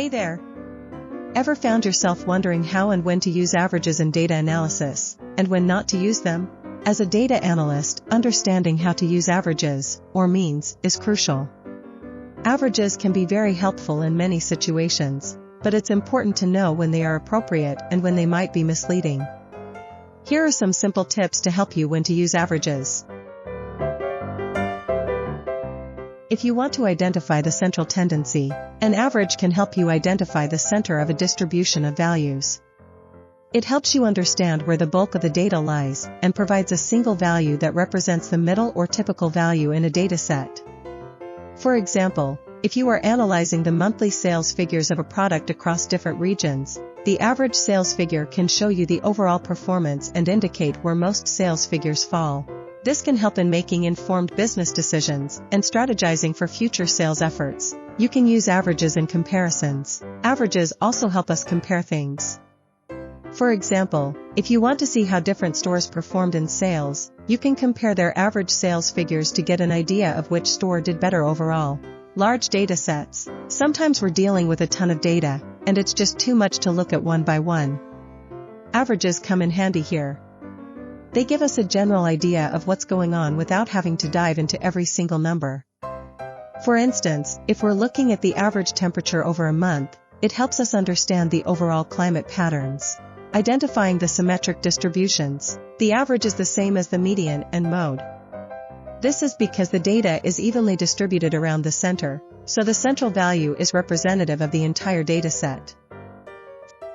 Hey there! Ever found yourself wondering how and when to use averages in data analysis, and when not to use them? As a data analyst, understanding how to use averages, or means, is crucial. Averages can be very helpful in many situations, but it's important to know when they are appropriate and when they might be misleading. Here are some simple tips to help you when to use averages. If you want to identify the central tendency, an average can help you identify the center of a distribution of values. It helps you understand where the bulk of the data lies, and provides a single value that represents the middle or typical value in a dataset. For example, if you are analyzing the monthly sales figures of a product across different regions, the average sales figure can show you the overall performance and indicate where most sales figures fall. This can help in making informed business decisions and strategizing for future sales efforts. You can use averages in comparisons. Averages also help us compare things. For example, if you want to see how different stores performed in sales, you can compare their average sales figures to get an idea of which store did better overall. Large data sets. Sometimes we're dealing with a ton of data, and it's just too much to look at one by one. Averages come in handy here. They give us a general idea of what's going on without having to dive into every single number. For instance, if we're looking at the average temperature over a month, it helps us understand the overall climate patterns. Identifying the symmetric distributions. The average is the same as the median and mode. This is because the data is evenly distributed around the center, so the central value is representative of the entire dataset.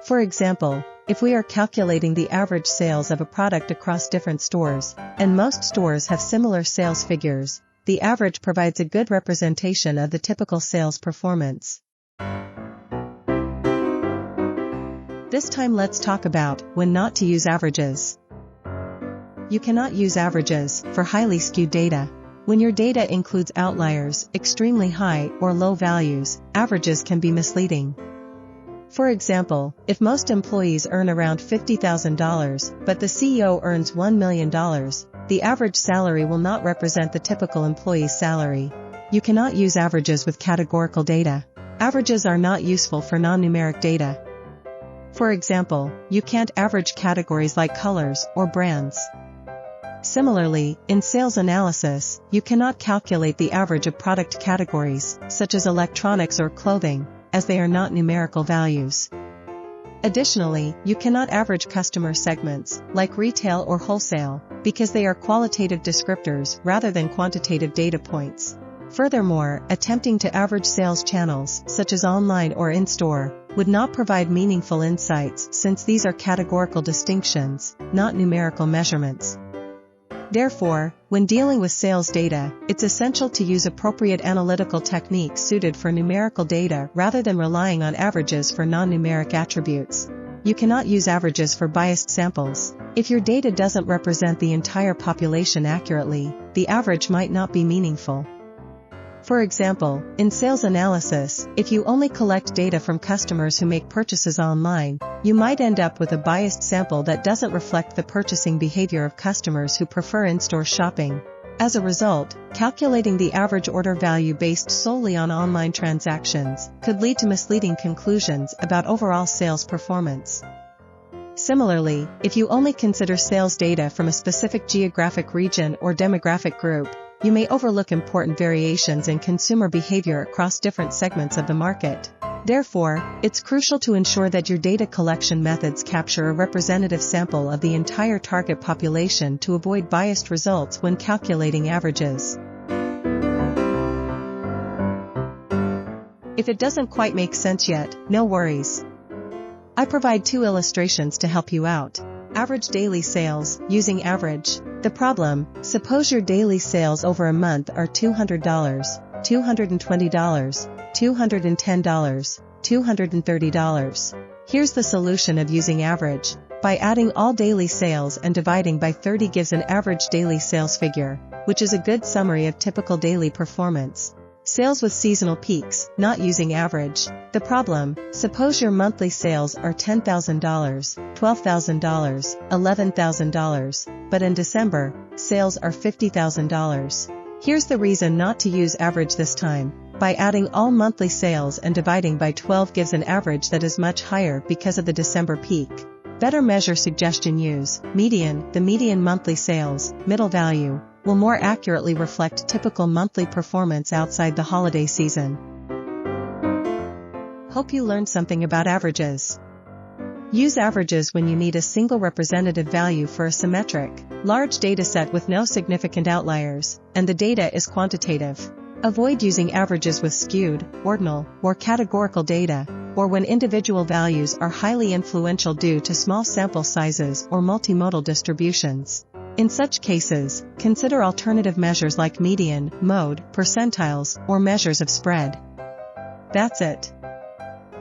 For example, if we are calculating the average sales of a product across different stores, and most stores have similar sales figures, the average provides a good representation of the typical sales performance. This time let's talk about when not to use averages. You cannot use averages for highly skewed data. When your data includes outliers, extremely high or low values, averages can be misleading. For example, if most employees earn around $50,000, but the CEO earns $1 million, the average salary will not represent the typical employee's salary. You cannot use averages with categorical data. Averages are not useful for non-numeric data. For example, you can't average categories like colors or brands. Similarly, in sales analysis, you cannot calculate the average of product categories, such as electronics or clothing, as they are not numerical values. Additionally, you cannot average customer segments, like retail or wholesale, because they are qualitative descriptors rather than quantitative data points. Furthermore, attempting to average sales channels, such as online or in-store, would not provide meaningful insights since these are categorical distinctions, not numerical measurements. Therefore, when dealing with sales data, it's essential to use appropriate analytical techniques suited for numerical data rather than relying on averages for non-numeric attributes. You cannot use averages for biased samples. If your data doesn't represent the entire population accurately, the average might not be meaningful. For example, in sales analysis, if you only collect data from customers who make purchases online, you might end up with a biased sample that doesn't reflect the purchasing behavior of customers who prefer in-store shopping. As a result, calculating the average order value based solely on online transactions could lead to misleading conclusions about overall sales performance. Similarly, if you only consider sales data from a specific geographic region or demographic group, you may overlook important variations in consumer behavior across different segments of the market. Therefore, it's crucial to ensure that your data collection methods capture a representative sample of the entire target population to avoid biased results when calculating averages. If it doesn't quite make sense yet, no worries. I provide 2 illustrations to help you out. Average daily sales, using average. The problem: suppose your daily sales over a month are $200, $220, $210, $230. Here's the solution of using average. By adding all daily sales and dividing by 30 gives an average daily sales figure, which is a good summary of typical daily performance. Sales with seasonal peaks, not using average. The problem: suppose your monthly sales are $10,000, $12,000, $11,000, but in December, sales are $50,000. Here's the reason not to use average this time. by adding all monthly sales and dividing by 12 gives an average that is much higher because of the December peak. Better measure suggestion use, median. The median monthly sales, middle value, will more accurately reflect typical monthly performance outside the holiday season. Hope you learned something about averages. Use averages when you need a single representative value for a symmetric, large dataset with no significant outliers, and the data is quantitative. Avoid using averages with skewed, ordinal, or categorical data, or when individual values are highly influential due to small sample sizes or multimodal distributions. In such cases, consider alternative measures like median, mode, percentiles, or measures of spread. That's it.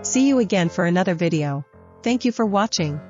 See you again for another video. Thank you for watching.